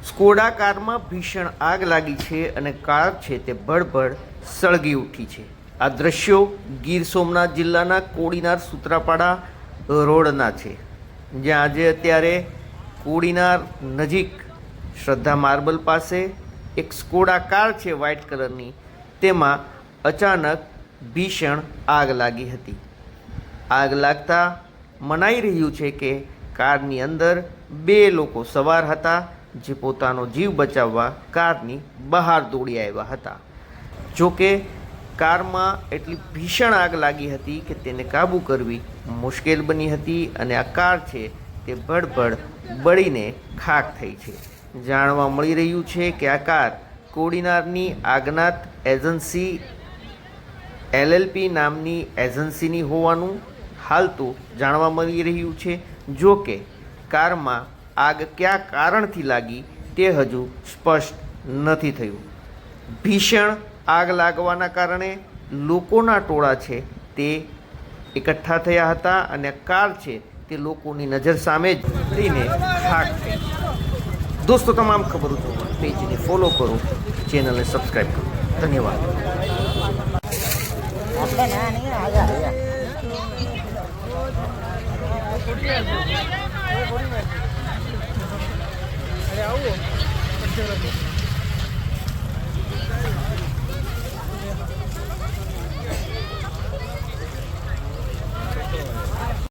Skoda કારમાં ભીષણ આગ લાગી છે અને કાર છે તે ભડભડ સળગી ઉઠી છે। આ દ્રશ્યો ગીર સોમનાથ જિલ્લાના કોડીનાર સૂત્રાપાડા રોડના છે, જ્યાં આજે અત્યારે કોડીનાર નજીક શ્રદ્ધા માર્બલ પાસે એક સ્કોડા કાર છે વ્હાઇટ કલરની, તેમાં અચાનક ભીષણ આગ લાગી હતી। આગ લાગતા મનાઈ રહ્યું છે કે કારની અંદર 2 લોકો સવાર હતા, જે પોતાનો જીવ બચાવવા કારની બહાર દોડી આવ્યા હતા। જો કે કારમાં એટલી ભીષણ આગ લાગી હતી કે તેને કાબૂ કરવી મુશ્કેલ બની હતી અને આ કાર છે તે ભડભડ બળીને ખાખ થઈ છે। જાણવા મળી રહ્યું છે કે આ કાર કોડીનારની આગનાથ એજન્સી LLP નામની એજન્સીની હોવાનું હાલ તો જાણવા મળી રહ્યું છે। જો કે કારમાં આગ કયા કારણથી લાગી તે હજુ સ્પષ્ટ નથી થયું। ભીષણ આગ લાગવાના કારણે લોકોના ટોળા છે તે એકઠા થયા હતા અને કાર છે તે લોકોની નજર સામે જ રહીને ખાખ થઈ। દોસ્તો, તમામ ખબરો જોવા પેજને ફોલો કરો, ચેનલને સબસ્ક્રાઈબ કરો। ધન્યવાદ। અરે આવો